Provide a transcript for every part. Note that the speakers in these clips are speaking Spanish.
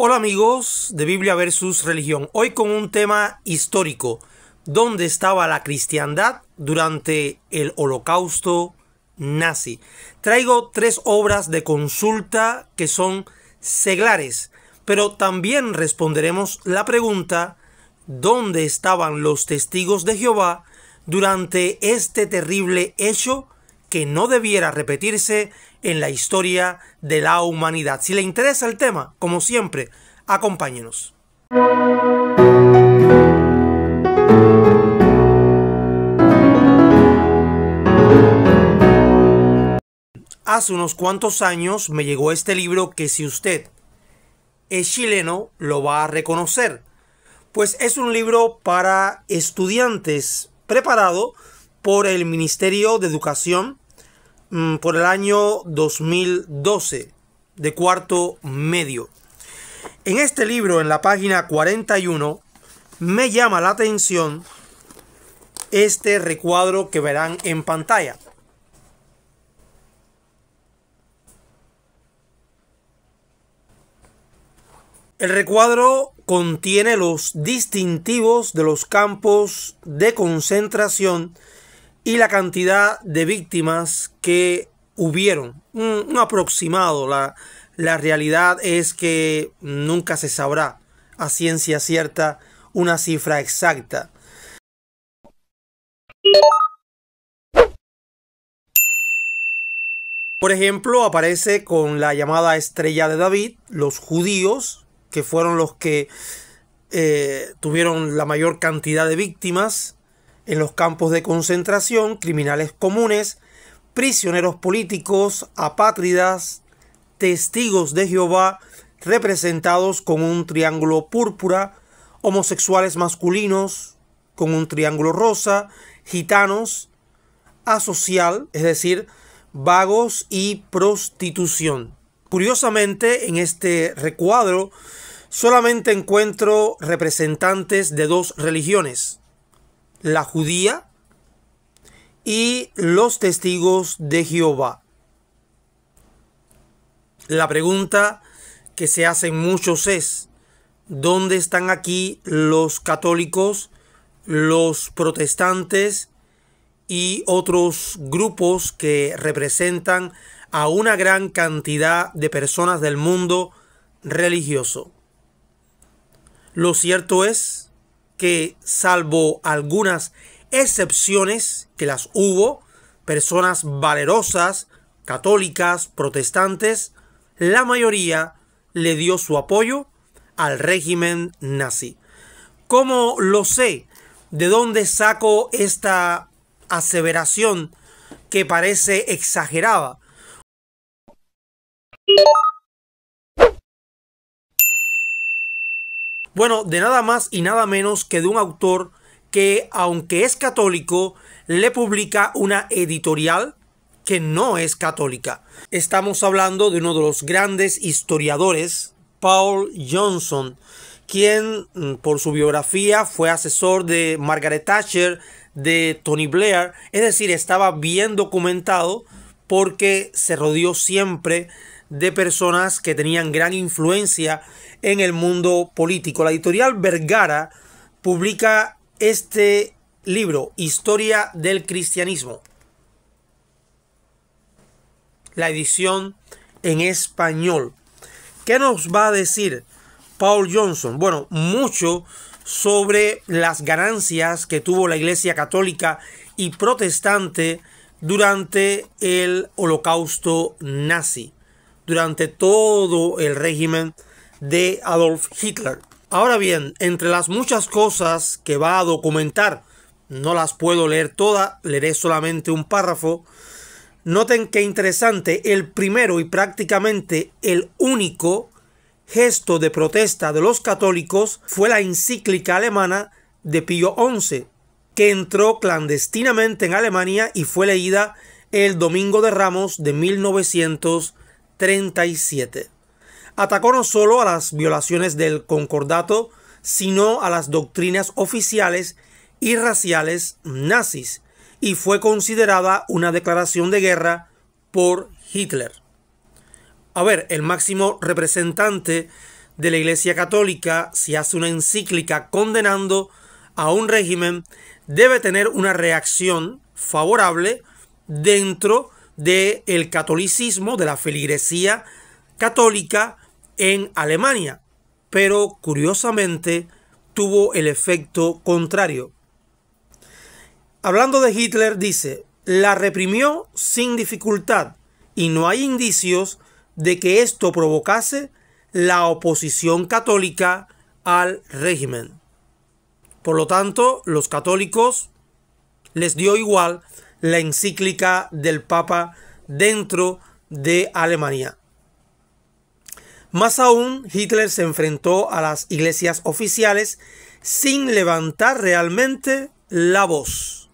Hola amigos de Biblia versus Religión, hoy con un tema histórico, ¿dónde estaba la cristiandad durante el Holocausto nazi? Traigo 3 obras de consulta que son seglares, pero también responderemos la pregunta, ¿dónde estaban los testigos de Jehová durante este terrible hecho que no debiera repetirse en la historia de la humanidad? Si le interesa el tema, como siempre, acompáñenos. Hace unos cuantos años me llegó este libro que si usted es chileno lo va a reconocer, pues es un libro para estudiantes preparado por el Ministerio de Educación por el año 2012, de cuarto medio. En este libro, en la página 41, me llama la atención este recuadro que verán en pantalla. El recuadro contiene los distintivos de los campos de concentración y la cantidad de víctimas que hubieron. Un aproximado. La realidad es que nunca se sabrá a ciencia cierta una cifra exacta. Por ejemplo, aparece con la llamada estrella de David, los judíos, que fueron los que tuvieron la mayor cantidad de víctimas en los campos de concentración, criminales comunes, prisioneros políticos, apátridas, testigos de Jehová, representados con un triángulo púrpura, homosexuales masculinos con un triángulo rosa, gitanos, asocial, es decir, vagos y prostitución. Curiosamente, en este recuadro solamente encuentro representantes de 2 religiones, la judía y los testigos de Jehová. La pregunta que se hacen muchos es, ¿dónde están aquí los católicos, los protestantes y otros grupos que representan a una gran cantidad de personas del mundo religioso? Lo cierto es que, salvo algunas excepciones, que las hubo, personas valerosas, católicas, protestantes, la mayoría le dio su apoyo al régimen nazi. ¿Cómo lo sé? ¿De dónde saco esta aseveración que parece exagerada? Bueno, de nada más y nada menos que de un autor que, aunque es católico, le publica una editorial que no es católica. Estamos hablando de uno de los grandes historiadores, Paul Johnson, quien por su biografía fue asesor de Margaret Thatcher, de Tony Blair, es decir, estaba bien documentado porque se rodeó siempre de personas que tenían gran influencia en el mundo político. La editorial Vergara publica este libro, Historia del Cristianismo, la edición en español. ¿Qué nos va a decir Paul Johnson? Bueno, mucho sobre las ganancias que tuvo la Iglesia católica y protestante durante el Holocausto nazi, durante todo el régimen de Adolf Hitler. Ahora bien, entre las muchas cosas que va a documentar, no las puedo leer todas, leeré solamente un párrafo. Noten qué interesante, el primero y prácticamente el único gesto de protesta de los católicos fue la encíclica alemana de Pío XI, que entró clandestinamente en Alemania y fue leída el Domingo de Ramos de 1937. Atacó no solo a las violaciones del concordato, sino a las doctrinas oficiales y raciales nazis, y fue considerada una declaración de guerra por Hitler. A ver, el máximo representante de la Iglesia Católica, si hace una encíclica condenando a un régimen, debe tener una reacción favorable dentro del catolicismo, de la feligresía católica en Alemania. Pero curiosamente tuvo el efecto contrario. Hablando de Hitler, dice: la reprimió sin dificultad y no hay indicios de que esto provocase la oposición católica al régimen. Por lo tanto, los católicos les dio igual la encíclica del Papa dentro de Alemania. Más aún, Hitler se enfrentó a las iglesias oficiales sin levantar realmente la voz.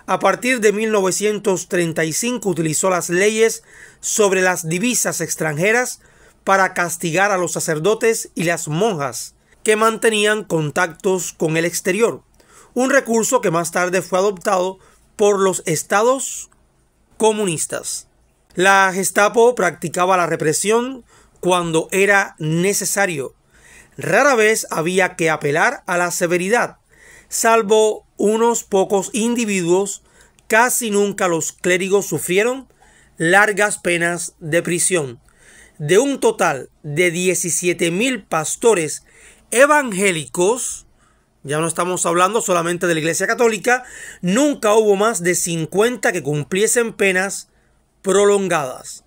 A partir de 1935 utilizó las leyes sobre las divisas extranjeras para castigar a los sacerdotes y las monjas que mantenían contactos con el exterior, un recurso que más tarde fue adoptado por los estados comunistas. La Gestapo practicaba la represión cuando era necesario. Rara vez había que apelar a la severidad. Salvo unos pocos individuos, casi nunca los clérigos sufrieron largas penas de prisión. De un total de 17,000 pastores evangélicos, ya no estamos hablando solamente de la Iglesia Católica, nunca hubo más de 50 que cumpliesen penas prolongadas.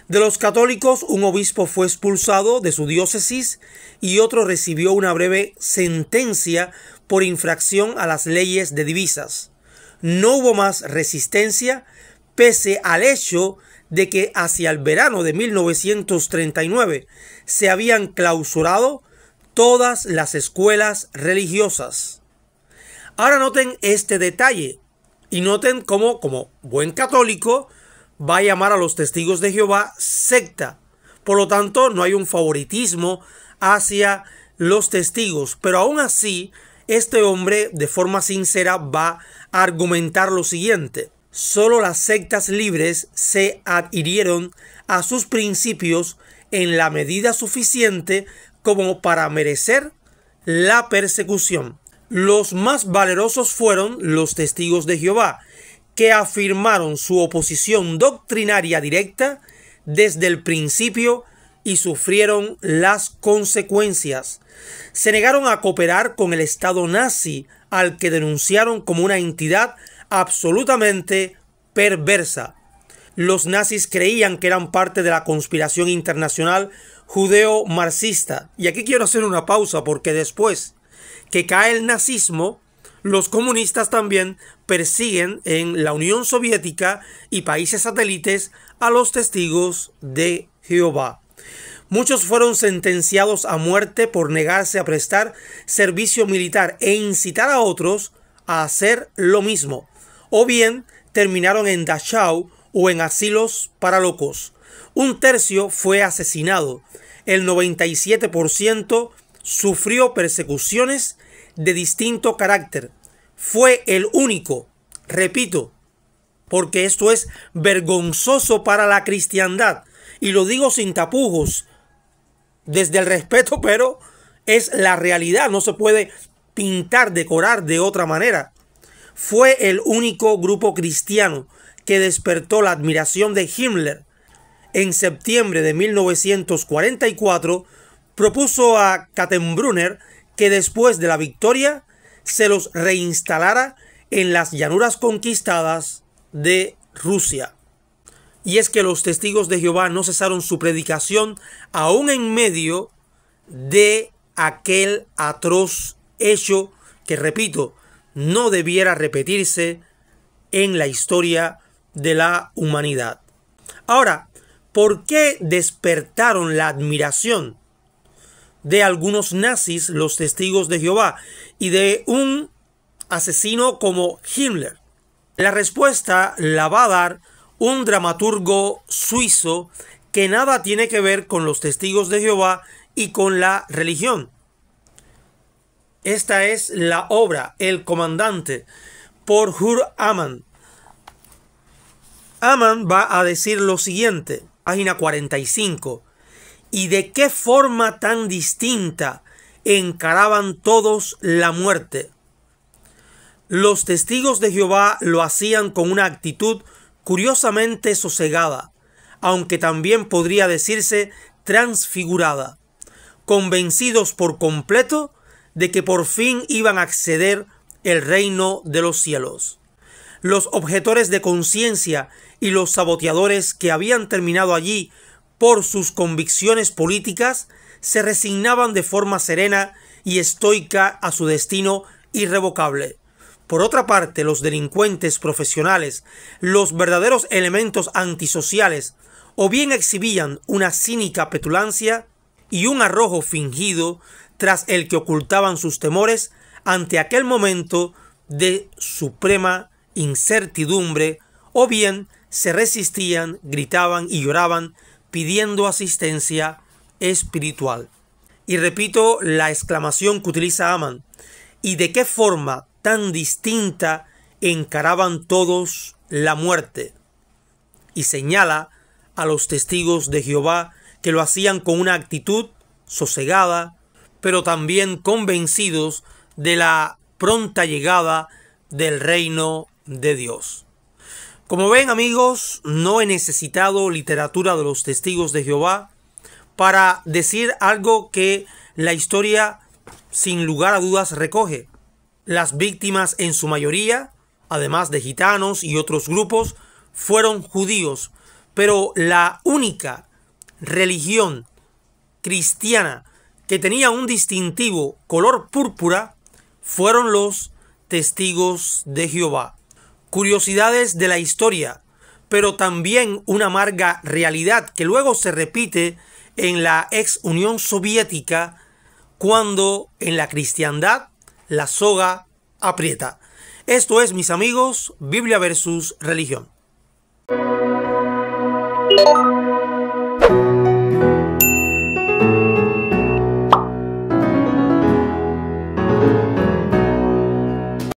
De los católicos, un obispo fue expulsado de su diócesis y otro recibió una breve sentencia por infracción a las leyes de divisas. No hubo más resistencia, pese al hecho de que hacia el verano de 1939 se habían clausurado todas las escuelas religiosas. Ahora noten este detalle y noten cómo, como buen católico, va a llamar a los testigos de Jehová secta. Por lo tanto, no hay un favoritismo hacia los testigos, pero aún así, este hombre de forma sincera va a argumentar lo siguiente: solo las sectas libres se adhirieron a sus principios en la medida suficiente como para merecer la persecución. Los más valerosos fueron los testigos de Jehová, que afirmaron su oposición doctrinaria directa desde el principio y sufrieron las consecuencias. Se negaron a cooperar con el Estado nazi, al que denunciaron como una entidad absolutamente perversa. Los nazis creían que eran parte de la conspiración internacional judeo-marxista. Y aquí quiero hacer una pausa, porque después que cae el nazismo, los comunistas también persiguen en la Unión Soviética y países satélites a los testigos de Jehová. Muchos fueron sentenciados a muerte por negarse a prestar servicio militar e incitar a otros a hacer lo mismo, o bien terminaron en Dachau o en asilos para locos. Un tercio fue asesinado. El 97% sufrió persecuciones de distinto carácter. Fue el único, repito, porque esto es vergonzoso para la cristiandad, y lo digo sin tapujos, desde el respeto, pero es la realidad, no se puede pintar, decorar de otra manera. Fue el único grupo cristiano que despertó la admiración de Himmler. En septiembre de 1944 propuso a Kaltenbrunner que después de la victoria se los reinstalara en las llanuras conquistadas de Rusia. Y es que los testigos de Jehová no cesaron su predicación aún en medio de aquel atroz hecho que, repito, no debiera repetirse en la historia de la humanidad. Ahora, ¿por qué despertaron la admiración de algunos nazis, los testigos de Jehová, y de un asesino como Himmler? La respuesta la va a dar un dramaturgo suizo que nada tiene que ver con los testigos de Jehová y con la religión. Esta es la obra El Comandante, por Hur Aman. Aman va a decir lo siguiente, página 45. ¿Y de qué forma tan distinta encaraban todos la muerte? Los testigos de Jehová lo hacían con una actitud curiosamente sosegada, aunque también podría decirse transfigurada, convencidos por completo de que por fin iban a acceder el reino de los cielos. Los objetores de conciencia y los saboteadores que habían terminado allí por sus convicciones políticas se resignaban de forma serena y estoica a su destino irrevocable. Por otra parte, los delincuentes profesionales, los verdaderos elementos antisociales, o bien exhibían una cínica petulancia y un arrojo fingido tras el que ocultaban sus temores ante aquel momento de suprema incertidumbre, o bien se resistían, gritaban y lloraban pidiendo asistencia espiritual. Y repito la exclamación que utiliza Amán: ¿y de qué forma tan distinta encaraban todos la muerte? Y señala a los testigos de Jehová que lo hacían con una actitud sosegada, pero también convencidos de la pronta llegada del reino de Dios. Como ven, amigos, no he necesitado literatura de los testigos de Jehová para decir algo que la historia sin lugar a dudas recoge. Las víctimas en su mayoría, además de gitanos y otros grupos, fueron judíos, pero la única religión cristiana que tenía un distintivo color púrpura fueron los testigos de Jehová. Curiosidades de la historia, pero también una amarga realidad que luego se repite en la ex Unión Soviética, cuando en la cristiandad la soga aprieta. Esto es, mis amigos, Biblia versus religión.